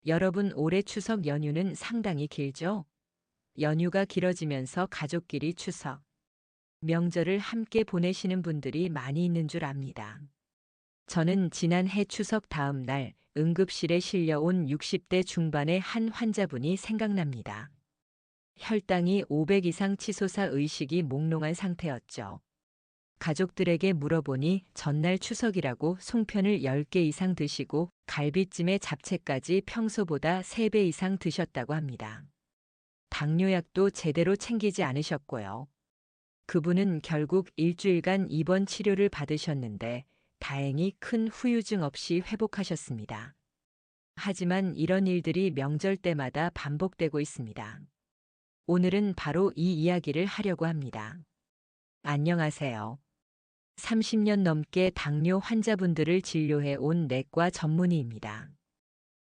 여러분, 올해 추석 연휴는 상당히 길죠? 연휴가 길어지면서 가족끼리 추석, 명절을 함께 보내시는 분들이 많이 있는 줄 압니다. 저는 지난해 추석 다음 날 응급실에 실려온 60대 중반의 한 환자분이 생각납니다. 혈당이 500 이상 치솟아 의식이 몽롱한 상태였죠. 가족들에게 물어보니 전날 추석이라고 송편을 10개 이상 드시고 갈비찜에 잡채까지 평소보다 3배 이상 드셨다고 합니다. 당뇨약도 제대로 챙기지 않으셨고요. 그분은 결국 일주일간 입원 치료를 받으셨는데 다행히 큰 후유증 없이 회복하셨습니다. 하지만 이런 일들이 명절 때마다 반복되고 있습니다. 오늘은 바로 이 이야기를 하려고 합니다. 안녕하세요. 30년 넘게 당뇨 환자분들을 진료해 온 내과 전문의입니다.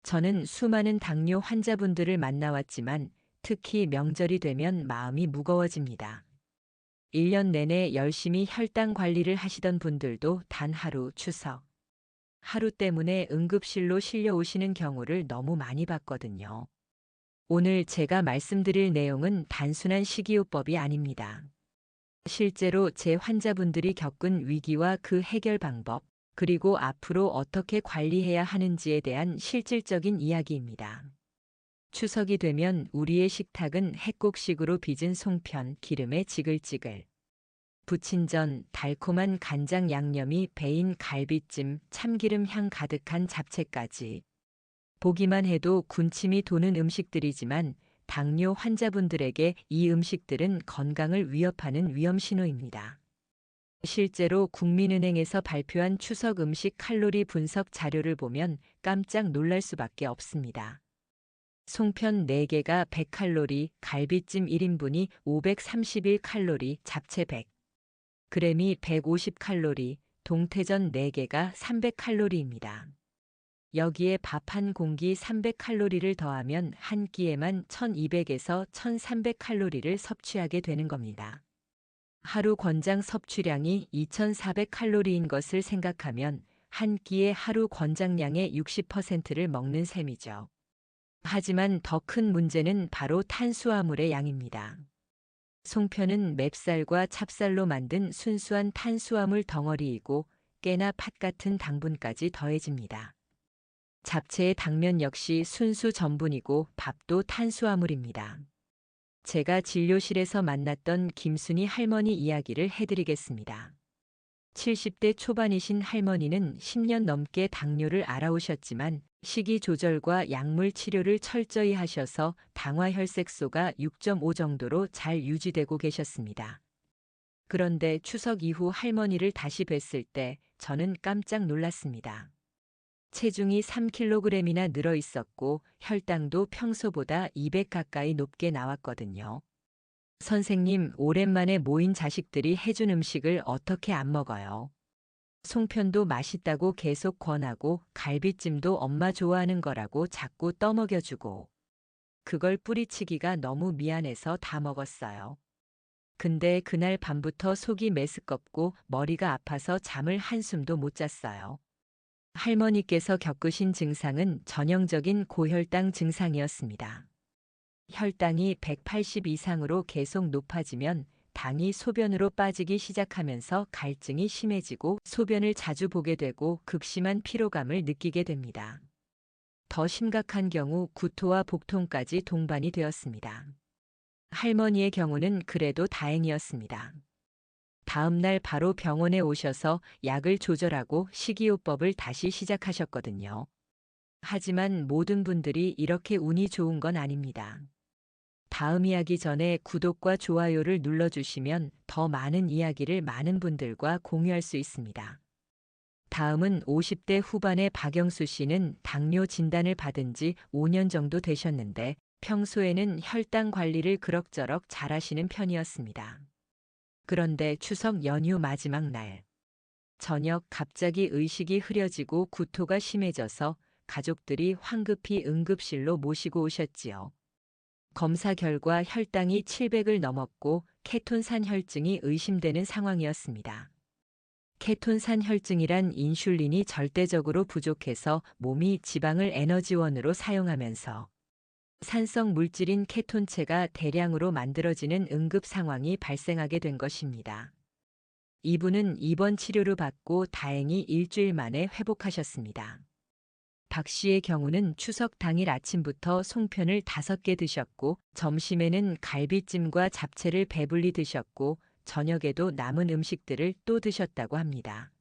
저는 수많은 당뇨 환자분들을 만나왔지만 특히 명절이 되면 마음이 무거워집니다. 1년 내내 열심히 혈당 관리를 하시던 분들도 단 하루 추석, 하루 때문에 응급실로 실려 오시는 경우를 너무 많이 봤거든요. 오늘 제가 말씀드릴 내용은 단순한 식이요법이 아닙니다. 실제로 제 환자분들이 겪은 위기와 그 해결 방법, 그리고 앞으로 어떻게 관리해야 하는지에 대한 실질적인 이야기입니다. 추석이 되면 우리의 식탁은 핵국식으로 빚은 송편, 기름에 지글지글. 부친 전 달콤한 간장 양념이 배인 갈비찜, 참기름 향 가득한 잡채까지. 보기만 해도 군침이 도는 음식들이지만 당뇨 환자분들에게 이 음식들은 건강을 위협하는 위험 신호입니다. 실제로 국민은행에서 발표한 추석 음식 칼로리 분석 자료를 보면 깜짝 놀랄 수밖에 없습니다. 송편 4개가 100칼로리, 갈비찜 1인분이 531칼로리, 잡채 100g이 150칼로리, 동태전 4개가 300칼로리입니다. 여기에 밥 한 공기 300칼로리를 더하면 한 끼에만 1200에서 1300칼로리를 섭취하게 되는 겁니다. 하루 권장 섭취량이 2400칼로리인 것을 생각하면 한 끼의 하루 권장량의 60%를 먹는 셈이죠. 하지만 더 큰 문제는 바로 탄수화물의 양입니다. 송편은 맵쌀과 찹쌀로 만든 순수한 탄수화물 덩어리이고 깨나 팥 같은 당분까지 더해집니다. 잡채의 당면 역시 순수 전분이고 밥도 탄수화물입니다. 제가 진료실에서 만났던 김순희 할머니 이야기를 해드리겠습니다. 70대 초반이신 할머니는 10년 넘게 당뇨를 앓아오셨지만 식이 조절과 약물 치료를 철저히 하셔서 당화혈색소가 6.5 정도로 잘 유지되고 계셨습니다. 그런데 추석 이후 할머니를 다시 뵀을 때 저는 깜짝 놀랐습니다. 체중이 3kg이나 늘어 있었고 혈당도 평소보다 200 가까이 높게 나왔거든요. 선생님, 오랜만에 모인 자식들이 해준 음식을 어떻게 안 먹어요? 송편도 맛있다고 계속 권하고 갈비찜도 엄마 좋아하는 거라고 자꾸 떠먹여주고 그걸 뿌리치기가 너무 미안해서 다 먹었어요. 근데 그날 밤부터 속이 메스껍고 머리가 아파서 잠을 한숨도 못 잤어요. 할머니께서 겪으신 증상은 전형적인 고혈당 증상이었습니다. 혈당이 180 이상으로 계속 높아지면 당이 소변으로 빠지기 시작하면서 갈증이 심해지고 소변을 자주 보게 되고 극심한 피로감을 느끼게 됩니다. 더 심각한 경우 구토와 복통까지 동반이 되었습니다. 할머니의 경우는 그래도 다행이었습니다. 다음 날 바로 병원에 오셔서 약을 조절하고 식이요법을 다시 시작하셨거든요. 하지만 모든 분들이 이렇게 운이 좋은 건 아닙니다. 다음 이야기 전에 구독과 좋아요를 눌러주시면 더 많은 이야기를 많은 분들과 공유할 수 있습니다. 다음은 50대 후반의 박영수 씨는 당뇨 진단을 받은 지 5년 정도 되셨는데 평소에는 혈당 관리를 그럭저럭 잘하시는 편이었습니다. 그런데 추석 연휴 마지막 날, 저녁 갑자기 의식이 흐려지고 구토가 심해져서 가족들이 황급히 응급실로 모시고 오셨지요. 검사 결과 혈당이 700을 넘었고 케톤산 혈증이 의심되는 상황이었습니다. 케톤산 혈증이란 인슐린이 절대적으로 부족해서 몸이 지방을 에너지원으로 사용하면서 산성 물질인 케톤체가 대량으로 만들어지는 응급 상황이 발생하게 된 것입니다. 이분은 입원 치료를 받고 다행히 일주일 만에 회복하셨습니다. 박 씨의 경우는 추석 당일 아침부터 송편을 5개 드셨고, 점심에는 갈비찜과 잡채를 배불리 드셨고, 저녁에도 남은 음식들을 또 드셨다고 합니다.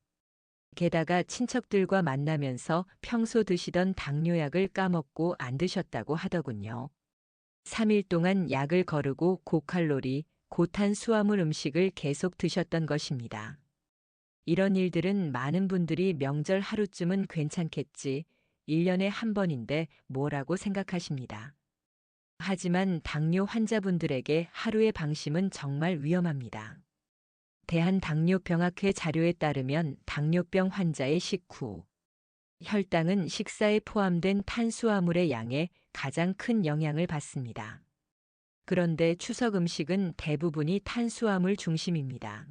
게다가 친척들과 만나면서 평소 드시던 당뇨약을 까먹고 안 드셨다고 하더군요. 3일 동안 약을 거르고 고칼로리, 고탄수화물 음식을 계속 드셨던 것입니다. 이런 일들은 많은 분들이 명절 하루쯤은 괜찮겠지, 1년에 한 번인데 뭐라고 생각하십니다. 하지만 당뇨 환자분들에게 하루의 방심은 정말 위험합니다. 대한당뇨병학회 자료에 따르면 당뇨병 환자의 식후, 혈당은 식사에 포함된 탄수화물의 양에 가장 큰 영향을 받습니다. 그런데 추석 음식은 대부분이 탄수화물 중심입니다.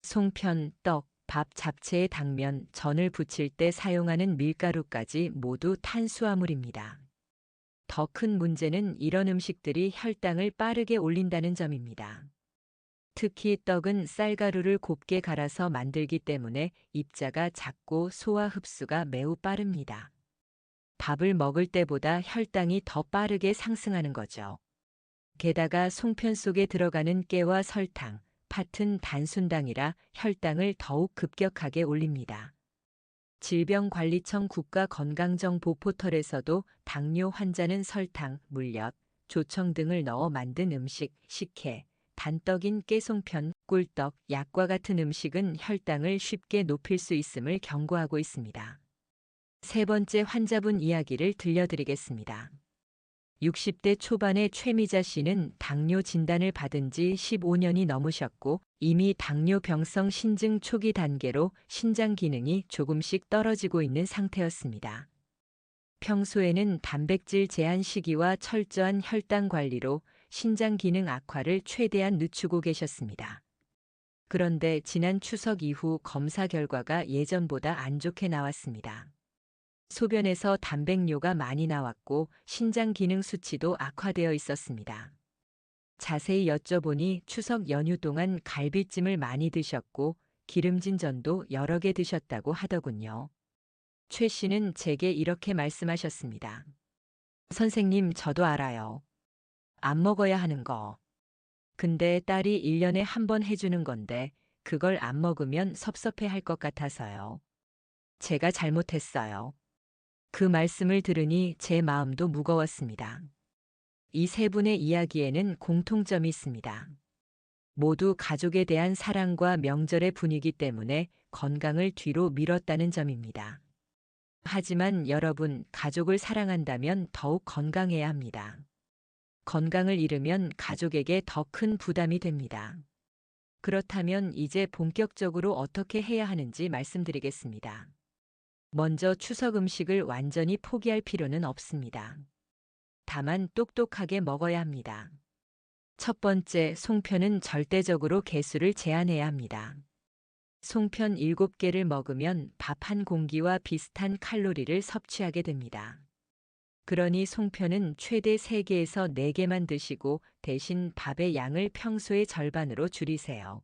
송편, 떡, 밥, 잡채에 당면, 전을 부칠 때 사용하는 밀가루까지 모두 탄수화물입니다. 더 큰 문제는 이런 음식들이 혈당을 빠르게 올린다는 점입니다. 특히 떡은 쌀가루를 곱게 갈아서 만들기 때문에 입자가 작고 소화 흡수가 매우 빠릅니다. 밥을 먹을 때보다 혈당이 더 빠르게 상승하는 거죠. 게다가 송편 속에 들어가는 깨와 설탕, 팥은 단순당이라 혈당을 더욱 급격하게 올립니다. 질병관리청 국가건강정보 포털에서도 당뇨 환자는 설탕, 물엿, 조청 등을 넣어 만든 음식, 식혜, 단떡인 깨송편, 꿀떡, 약과 같은 음식은 혈당을 쉽게 높일 수 있음을 경고하고 있습니다. 세 번째 환자분 이야기를 들려드리겠습니다. 60대 초반의 최미자 씨는 당뇨 진단을 받은 지 15년이 넘으셨고 이미 당뇨병성 신증 초기 단계로 신장 기능이 조금씩 떨어지고 있는 상태였습니다. 평소에는 단백질 제한 시기와 철저한 혈당 관리로 신장 기능 악화를 최대한 늦추고 계셨습니다. 그런데 지난 추석 이후 검사 결과가 예전보다 안 좋게 나왔습니다. 소변에서 단백뇨가 많이 나왔고 신장 기능 수치도 악화되어 있었습니다. 자세히 여쭤보니 추석 연휴 동안 갈비찜을 많이 드셨고 기름진 전도 여러 개 드셨다고 하더군요. 최 씨는 제게 이렇게 말씀하셨습니다. 선생님, 저도 알아요. 안 먹어야 하는 거. 근데 딸이 1년에 한 번 해주는 건데 그걸 안 먹으면 섭섭해 할 것 같아서요. 제가 잘못했어요. 그 말씀을 들으니 제 마음도 무거웠습니다. 이 세 분의 이야기에는 공통점이 있습니다. 모두 가족에 대한 사랑과 명절의 분위기 때문에 건강을 뒤로 미뤘다는 점입니다. 하지만 여러분, 가족을 사랑한다면 더욱 건강해야 합니다. 건강을 잃으면 가족에게 더 큰 부담이 됩니다. 그렇다면 이제 본격적으로 어떻게 해야 하는지 말씀드리겠습니다. 먼저 추석 음식을 완전히 포기할 필요는 없습니다. 다만 똑똑하게 먹어야 합니다. 첫 번째, 송편은 절대적으로 개수를 제한해야 합니다. 송편 7개를 먹으면 밥 한 공기와 비슷한 칼로리를 섭취하게 됩니다. 그러니 송편은 최대 3개에서 4개만 드시고 대신 밥의 양을 평소의 절반으로 줄이세요.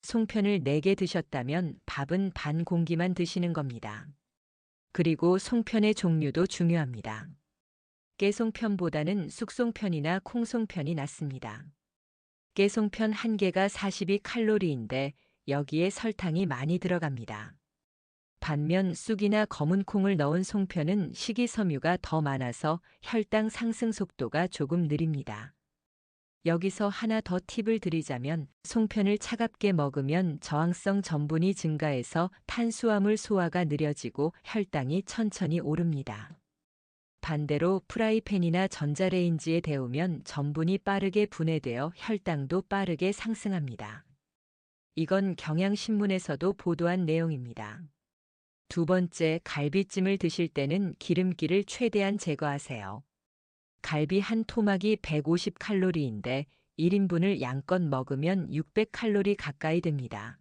송편을 4개 드셨다면 밥은 반 공기만 드시는 겁니다. 그리고 송편의 종류도 중요합니다. 깨송편보다는 숙송편이나 콩송편이 낫습니다. 깨송편 1개가 42칼로리인데 여기에 설탕이 많이 들어갑니다. 반면 쑥이나 검은 콩을 넣은 송편은 식이섬유가 더 많아서 혈당 상승 속도가 조금 느립니다. 여기서 하나 더 팁을 드리자면 송편을 차갑게 먹으면 저항성 전분이 증가해서 탄수화물 소화가 느려지고 혈당이 천천히 오릅니다. 반대로 프라이팬이나 전자레인지에 데우면 전분이 빠르게 분해되어 혈당도 빠르게 상승합니다. 이건 경향신문에서도 보도한 내용입니다. 두 번째, 갈비찜을 드실 때는 기름기를 최대한 제거하세요. 갈비 한 토막이 150칼로리인데 1인분을 양껏 먹으면 600칼로리 가까이 됩니다.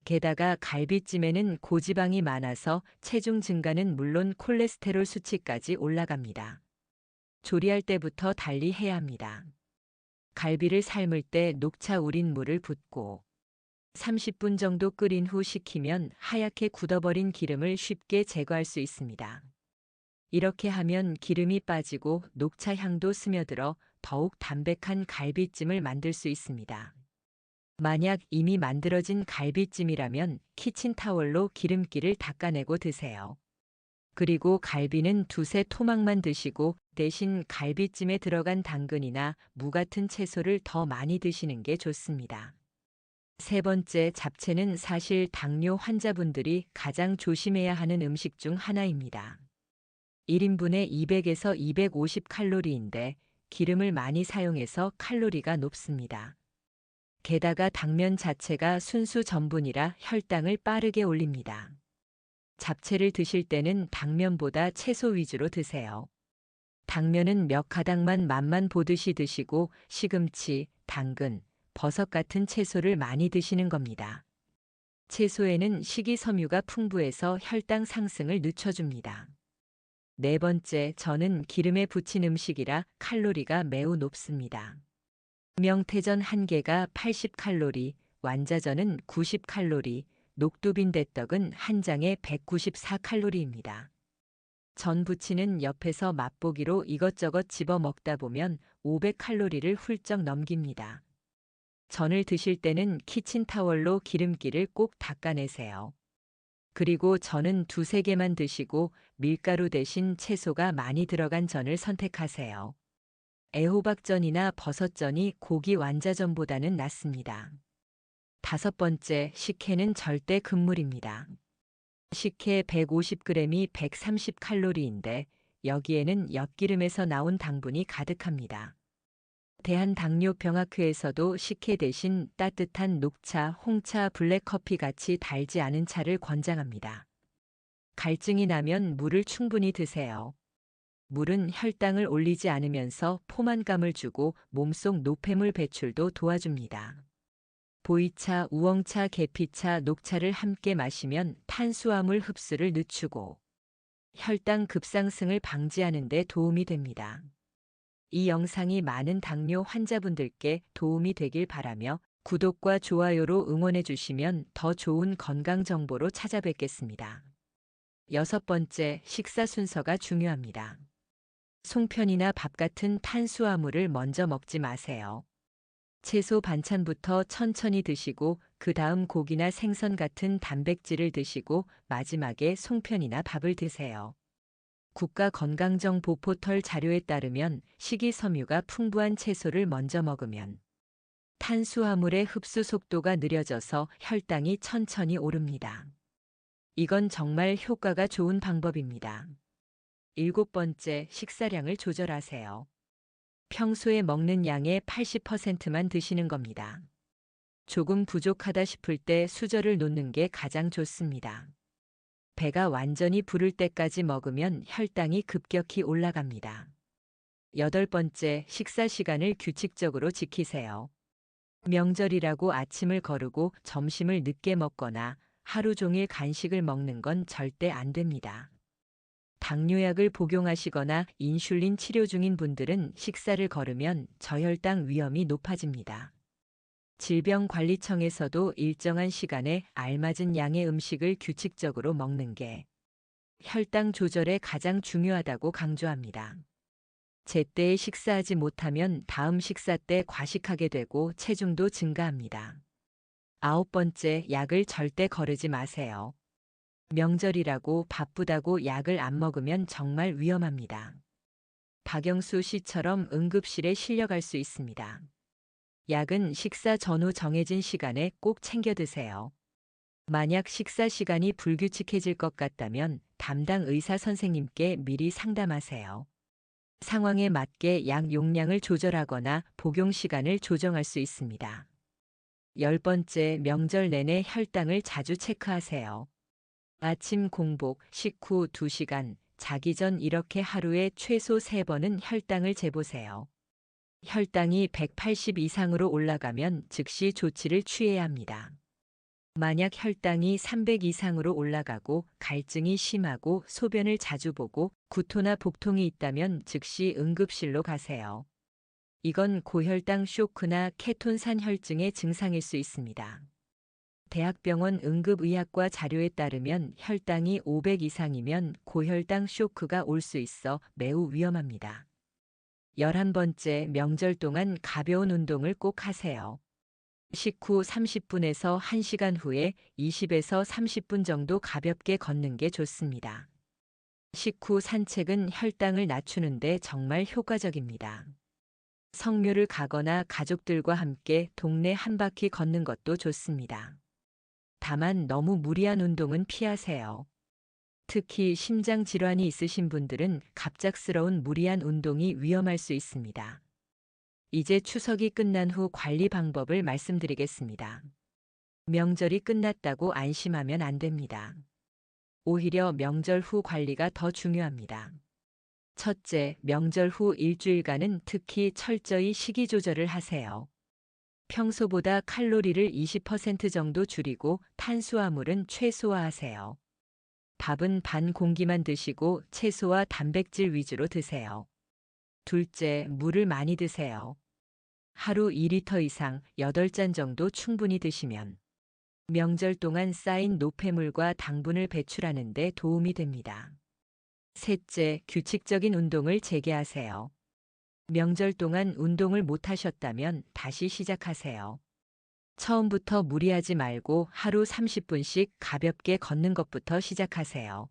게다가 갈비찜에는 고지방이 많아서 체중 증가는 물론 콜레스테롤 수치까지 올라갑니다. 조리할 때부터 달리 해야 합니다. 갈비를 삶을 때 녹차 우린 물을 붓고 30분 정도 끓인 후 식히면 하얗게 굳어버린 기름을 쉽게 제거할 수 있습니다. 이렇게 하면 기름이 빠지고 녹차 향도 스며들어 더욱 담백한 갈비찜을 만들 수 있습니다. 만약 이미 만들어진 갈비찜이라면 키친타월로 기름기를 닦아내고 드세요. 그리고 갈비는 두세 토막만 드시고 대신 갈비찜에 들어간 당근이나 무 같은 채소를 더 많이 드시는 게 좋습니다. 세 번째, 잡채는 사실 당뇨 환자분들이 가장 조심해야 하는 음식 중 하나입니다. 1인분에 200에서 250 칼로리인데 기름을 많이 사용해서 칼로리가 높습니다. 게다가 당면 자체가 순수 전분이라 혈당을 빠르게 올립니다. 잡채를 드실 때는 당면보다 채소 위주로 드세요. 당면은 몇 가닥만 맛만 보듯이 드시고 시금치, 당근, 버섯 같은 채소를 많이 드시는 겁니다. 채소에는 식이섬유가 풍부해서 혈당 상승을 늦춰줍니다. 네 번째, 저는 기름에 부친 음식이라 칼로리가 매우 높습니다. 명태전 한 개가 80칼로리, 완자전은 90칼로리, 녹두빈대떡은 한 장에 194칼로리입니다. 전 부치는 옆에서 맛보기로 이것저것 집어 먹다 보면 500칼로리를 훌쩍 넘깁니다. 전을 드실 때는 키친타월로 기름기를 꼭 닦아내세요. 그리고 전은 두세 개만 드시고 밀가루 대신 채소가 많이 들어간 전을 선택하세요. 애호박전이나 버섯전이 고기 완자전보다는 낫습니다. 다섯 번째, 식혜는 절대 금물입니다. 식혜 150g이 130칼로리인데 여기에는 엿기름에서 나온 당분이 가득합니다. 대한당뇨병학회에서도 식혜 대신 따뜻한 녹차, 홍차, 블랙커피 같이 달지 않은 차를 권장합니다. 갈증이 나면 물을 충분히 드세요. 물은 혈당을 올리지 않으면서 포만감을 주고 몸속 노폐물 배출도 도와줍니다. 보이차, 우엉차, 계피차, 녹차를 함께 마시면 탄수화물 흡수를 늦추고 혈당 급상승을 방지하는 데 도움이 됩니다. 이 영상이 많은 당뇨 환자분들께 도움이 되길 바라며 구독과 좋아요로 응원해 주시면 더 좋은 건강 정보로 찾아뵙겠습니다. 여섯 번째, 식사 순서가 중요합니다. 송편이나 밥 같은 탄수화물을 먼저 먹지 마세요. 채소 반찬부터 천천히 드시고 그 다음 고기나 생선 같은 단백질을 드시고 마지막에 송편이나 밥을 드세요. 국가건강정보포털 자료에 따르면 식이섬유가 풍부한 채소를 먼저 먹으면 탄수화물의 흡수 속도가 느려져서 혈당이 천천히 오릅니다. 이건 정말 효과가 좋은 방법입니다. 일곱 번째, 식사량을 조절하세요. 평소에 먹는 양의 80%만 드시는 겁니다. 조금 부족하다 싶을 때 수저를 놓는 게 가장 좋습니다. 배가 완전히 부를 때까지 먹으면 혈당이 급격히 올라갑니다. 여덟 번째, 식사 시간을 규칙적으로 지키세요. 명절이라고 아침을 거르고 점심을 늦게 먹거나 하루 종일 간식을 먹는 건 절대 안 됩니다. 당뇨약을 복용하시거나 인슐린 치료 중인 분들은 식사를 거르면 저혈당 위험이 높아집니다. 질병관리청에서도 일정한 시간에 알맞은 양의 음식을 규칙적으로 먹는 게 혈당 조절에 가장 중요하다고 강조합니다. 제때에 식사하지 못하면 다음 식사 때 과식하게 되고 체중도 증가합니다. 아홉 번째, 약을 절대 거르지 마세요. 명절이라고 바쁘다고 약을 안 먹으면 정말 위험합니다. 박영수 씨처럼 응급실에 실려갈 수 있습니다. 약은 식사 전후 정해진 시간에 꼭 챙겨 드세요. 만약 식사 시간이 불규칙해질 것 같다면 담당 의사 선생님께 미리 상담하세요. 상황에 맞게 약 용량을 조절하거나 복용 시간을 조정할 수 있습니다. 열 번째, 명절 내내 혈당을 자주 체크하세요. 아침 공복, 식후 2시간, 자기 전 이렇게 하루에 최소 3번은 혈당을 재보세요. 혈당이 180 이상으로 올라가면 즉시 조치를 취해야 합니다. 만약 혈당이 300 이상으로 올라가고 갈증이 심하고 소변을 자주 보고 구토나 복통이 있다면 즉시 응급실로 가세요. 이건 고혈당 쇼크나 케톤산 혈증의 증상일 수 있습니다. 대학병원 응급의학과 자료에 따르면 혈당이 500 이상이면 고혈당 쇼크가 올 수 있어 매우 위험합니다. 11번째, 명절 동안 가벼운 운동을 꼭 하세요. 식후 30분에서 1시간 후에 20에서 30분 정도 가볍게 걷는 게 좋습니다. 식후 산책은 혈당을 낮추는데 정말 효과적입니다. 성묘를 가거나 가족들과 함께 동네 한 바퀴 걷는 것도 좋습니다. 다만 너무 무리한 운동은 피하세요. 특히 심장 질환이 있으신 분들은 갑작스러운 무리한 운동이 위험할 수 있습니다. 이제 추석이 끝난 후 관리 방법을 말씀드리겠습니다. 명절이 끝났다고 안심하면 안 됩니다. 오히려 명절 후 관리가 더 중요합니다. 첫째, 명절 후 일주일간은 특히 철저히 식이 조절을 하세요. 평소보다 칼로리를 20% 정도 줄이고 탄수화물은 최소화하세요. 밥은 반 공기만 드시고 채소와 단백질 위주로 드세요. 둘째, 물을 많이 드세요. 하루 2리터 이상 8잔 정도 충분히 드시면 명절 동안 쌓인 노폐물과 당분을 배출하는 데 도움이 됩니다. 셋째, 규칙적인 운동을 재개하세요. 명절 동안 운동을 못 하셨다면 다시 시작하세요. 처음부터 무리하지 말고 하루 30분씩 가볍게 걷는 것부터 시작하세요.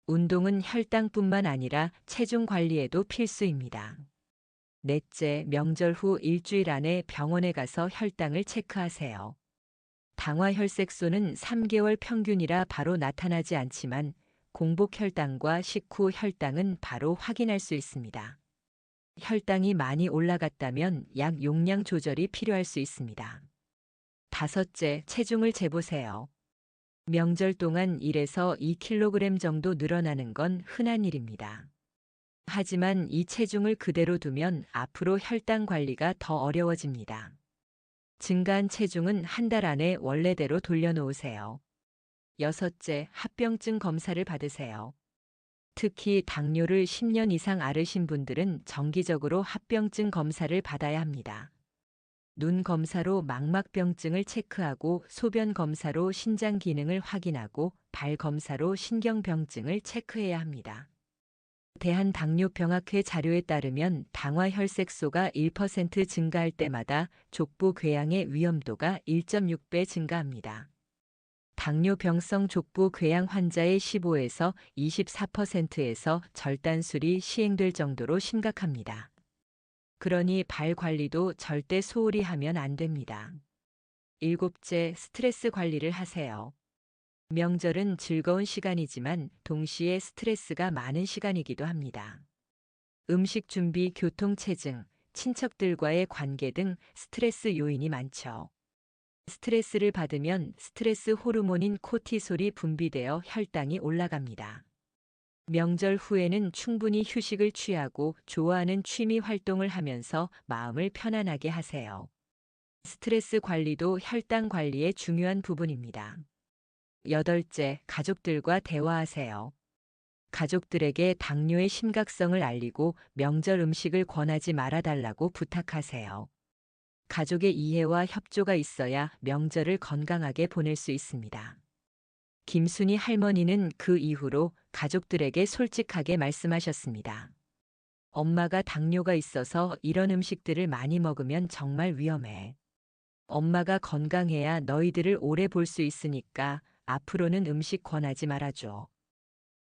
운동은 혈당뿐만 아니라 체중 관리에도 필수입니다. 넷째, 명절 후 일주일 안에 병원에 가서 혈당을 체크하세요. 당화혈색소는 3개월 평균이라 바로 나타나지 않지만 공복 혈당과 식후 혈당은 바로 확인할 수 있습니다. 혈당이 많이 올라갔다면 약 용량 조절이 필요할 수 있습니다. 다섯째, 체중을 재보세요. 명절 동안 1에서 2kg 정도 늘어나는 건 흔한 일입니다. 하지만 이 체중을 그대로 두면 앞으로 혈당 관리가 더 어려워집니다. 증가한 체중은 한 달 안에 원래대로 돌려놓으세요. 여섯째, 합병증 검사를 받으세요. 특히 당뇨를 10년 이상 앓으신 분들은 정기적으로 합병증 검사를 받아야 합니다. 눈 검사로 망막병증을 체크하고 소변 검사로 신장 기능을 확인하고 발 검사로 신경병증을 체크해야 합니다. 대한당뇨병학회 자료에 따르면 당화혈색소가 1% 증가할 때마다 족부 궤양의 위험도가 1.6배 증가합니다. 당뇨병성 족부 궤양 환자의 15에서 24%에서 절단술이 시행될 정도로 심각합니다. 그러니 발 관리도 절대 소홀히 하면 안 됩니다. 일곱째, 스트레스 관리를 하세요. 명절은 즐거운 시간이지만 동시에 스트레스가 많은 시간이기도 합니다. 음식 준비, 교통 체증, 친척들과의 관계 등 스트레스 요인이 많죠. 스트레스를 받으면 스트레스 호르몬인 코티솔이 분비되어 혈당이 올라갑니다. 명절 후에는 충분히 휴식을 취하고 좋아하는 취미 활동을 하면서 마음을 편안하게 하세요. 스트레스 관리도 혈당 관리의 중요한 부분입니다. 여덟째, 가족들과 대화하세요. 가족들에게 당뇨의 심각성을 알리고 명절 음식을 권하지 말아달라고 부탁하세요. 가족의 이해와 협조가 있어야 명절을 건강하게 보낼 수 있습니다. 김순희 할머니는 그 이후로 가족들에게 솔직하게 말씀하셨습니다. 엄마가 당뇨가 있어서 이런 음식들을 많이 먹으면 정말 위험해. 엄마가 건강해야 너희들을 오래 볼 수 있으니까 앞으로는 음식 권하지 말아줘.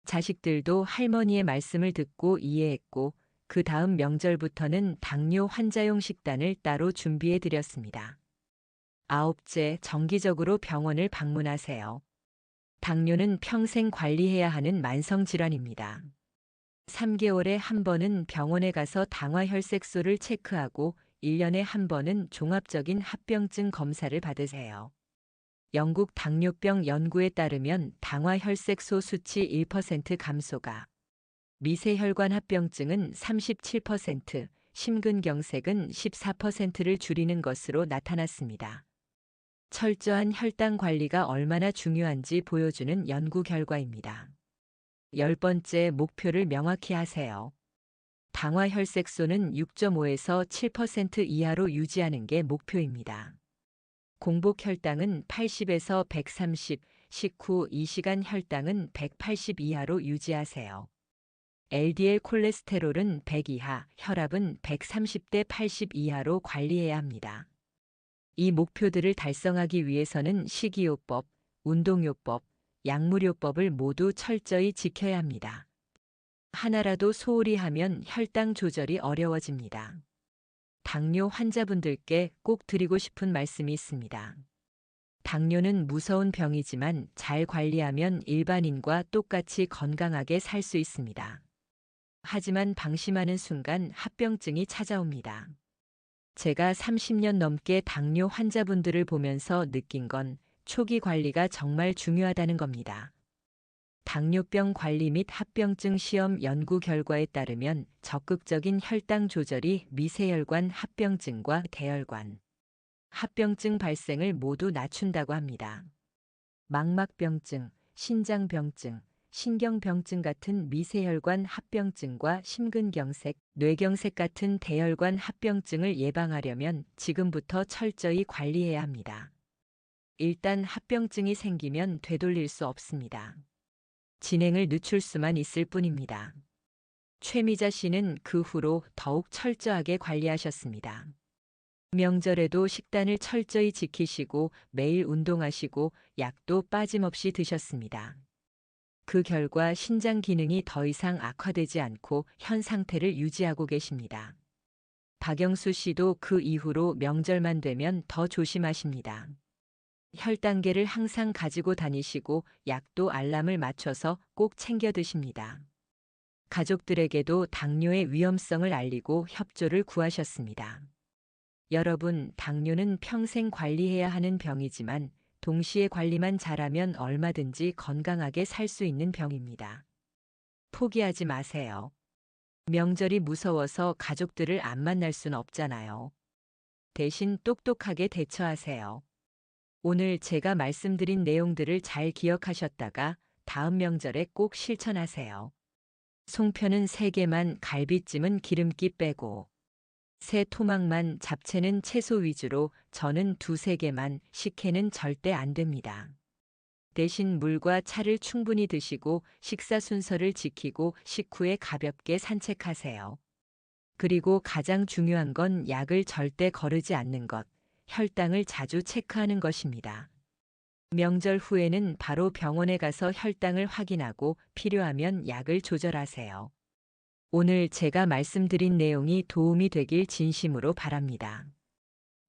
자식들도 할머니의 말씀을 듣고 이해했고 그 다음 명절부터는 당뇨 환자용 식단을 따로 준비해 드렸습니다. 아홉째, 정기적으로 병원을 방문하세요. 당뇨는 평생 관리해야 하는 만성질환입니다. 3개월에 한 번은 병원에 가서 당화혈색소를 체크하고 1년에 한 번은 종합적인 합병증 검사를 받으세요. 영국 당뇨병 연구에 따르면 당화혈색소 수치 1% 감소가 미세혈관 합병증은 37%, 심근경색은 14%를 줄이는 것으로 나타났습니다. 철저한 혈당 관리가 얼마나 중요한지 보여주는 연구 결과입니다. 10번째, 목표를 명확히 하세요. 당화 혈색소는 6.5에서 7% 이하로 유지하는 게 목표입니다. 공복 혈당은 80에서 130, 식후 2시간 혈당은 180 이하로 유지하세요. LDL 콜레스테롤은 100 이하, 혈압은 130대 80 이하로 관리해야 합니다. 이 목표들을 달성하기 위해서는 식이요법, 운동요법, 약물요법을 모두 철저히 지켜야 합니다. 하나라도 소홀히 하면 혈당 조절이 어려워집니다. 당뇨 환자분들께 꼭 드리고 싶은 말씀이 있습니다. 당뇨는 무서운 병이지만 잘 관리하면 일반인과 똑같이 건강하게 살 수 있습니다. 하지만 방심하는 순간 합병증이 찾아옵니다. 제가 30년 넘게 당뇨 환자분들을 보면서 느낀 건 초기 관리가 정말 중요하다는 겁니다. 당뇨병 관리 및 합병증 시험 연구 결과에 따르면 적극적인 혈당 조절이 미세혈관 합병증과 대혈관 합병증 발생을 모두 낮춘다고 합니다. 망막병증, 신장병증, 신경병증 같은 미세혈관 합병증과 심근경색, 뇌경색 같은 대혈관 합병증을 예방하려면 지금부터 철저히 관리해야 합니다. 일단 합병증이 생기면 되돌릴 수 없습니다. 진행을 늦출 수만 있을 뿐입니다. 최미자 씨는 그 후로 더욱 철저하게 관리하셨습니다. 명절에도 식단을 철저히 지키시고 매일 운동하시고 약도 빠짐없이 드셨습니다. 그 결과 신장 기능이 더 이상 악화되지 않고 현 상태를 유지하고 계십니다. 박영수 씨도 그 이후로 명절만 되면 더 조심하십니다. 혈당계를 항상 가지고 다니시고 약도 알람을 맞춰서 꼭 챙겨 드십니다. 가족들에게도 당뇨의 위험성을 알리고 협조를 구하셨습니다. 여러분, 당뇨는 평생 관리해야 하는 병이지만 동시에 관리만 잘하면 얼마든지 건강하게 살 수 있는 병입니다. 포기하지 마세요. 명절이 무서워서 가족들을 안 만날 순 없잖아요. 대신 똑똑하게 대처하세요. 오늘 제가 말씀드린 내용들을 잘 기억하셨다가 다음 명절에 꼭 실천하세요. 송편은 3개만, 갈비찜은 기름기 빼고, 새 토막만, 잡채는 채소 위주로, 저는 2~3개만, 식혜는 절대 안 됩니다. 대신 물과 차를 충분히 드시고 식사 순서를 지키고 식후에 가볍게 산책하세요. 그리고 가장 중요한 건 약을 절대 거르지 않는 것, 혈당을 자주 체크하는 것입니다. 명절 후에는 바로 병원에 가서 혈당을 확인하고 필요하면 약을 조절하세요. 오늘 제가 말씀드린 내용이 도움이 되길 진심으로 바랍니다.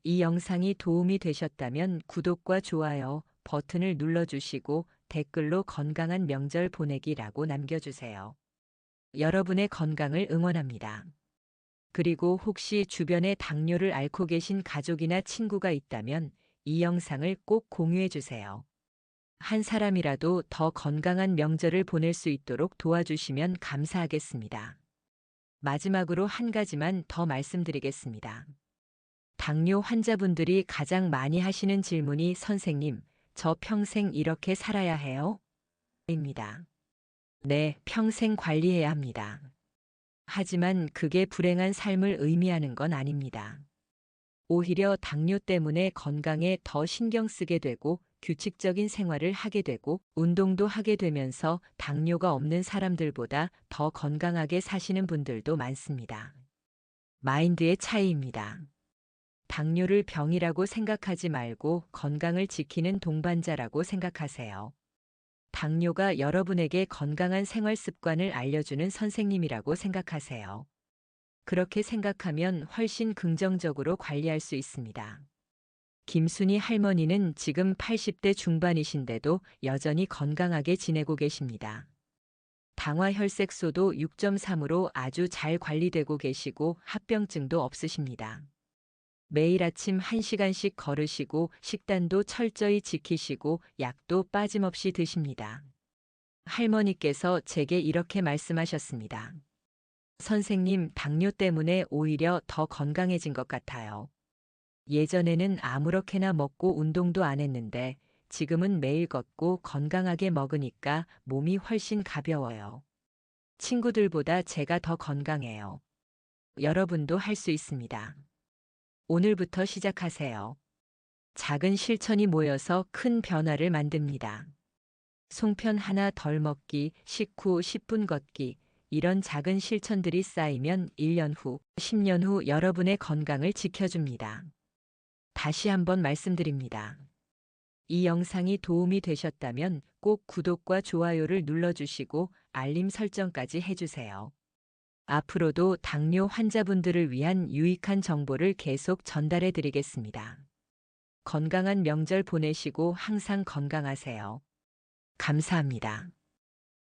이 영상이 도움이 되셨다면 구독과 좋아요 버튼을 눌러주시고 댓글로 건강한 명절 보내기라고 남겨주세요. 여러분의 건강을 응원합니다. 그리고 혹시 주변에 당뇨를 앓고 계신 가족이나 친구가 있다면 이 영상을 꼭 공유해 주세요. 한 사람이라도 더 건강한 명절을 보낼 수 있도록 도와주시면 감사하겠습니다. 마지막으로 한 가지만 더 말씀드리겠습니다. 당뇨 환자분들이 가장 많이 하시는 질문이 선생님, 저 평생 이렇게 살아야 해요? 입니다. 네, 평생 관리해야 합니다. 하지만 그게 불행한 삶을 의미하는 건 아닙니다. 오히려 당뇨 때문에 건강에 더 신경 쓰게 되고 규칙적인 생활을 하게 되고 운동도 하게 되면서 당뇨가 없는 사람들보다 더 건강하게 사시는 분들도 많습니다. 마인드의 차이입니다. 당뇨를 병이라고 생각하지 말고 건강을 지키는 동반자라고 생각하세요. 당뇨가 여러분에게 건강한 생활 습관을 알려주는 선생님이라고 생각하세요. 그렇게 생각하면 훨씬 긍정적으로 관리할 수 있습니다. 김순희 할머니는 지금 80대 중반이신데도 여전히 건강하게 지내고 계십니다. 당화 혈색소도 6.3으로 아주 잘 관리되고 계시고 합병증도 없으십니다. 매일 아침 1시간씩 걸으시고 식단도 철저히 지키시고 약도 빠짐없이 드십니다. 할머니께서 제게 이렇게 말씀하셨습니다. 선생님, 당뇨 때문에 오히려 더 건강해진 것 같아요. 예전에는 아무렇게나 먹고 운동도 안 했는데 지금은 매일 걷고 건강하게 먹으니까 몸이 훨씬 가벼워요. 친구들보다 제가 더 건강해요. 여러분도 할 수 있습니다. 오늘부터 시작하세요. 작은 실천이 모여서 큰 변화를 만듭니다. 송편 하나 덜 먹기, 식후 10분 걷기, 이런 작은 실천들이 쌓이면 1년 후, 10년 후 여러분의 건강을 지켜줍니다. 다시 한번 말씀드립니다. 이 영상이 도움이 되셨다면 꼭 구독과 좋아요를 눌러주시고 알림 설정까지 해주세요. 앞으로도 당뇨 환자분들을 위한 유익한 정보를 계속 전달해 드리겠습니다. 건강한 명절 보내시고 항상 건강하세요. 감사합니다.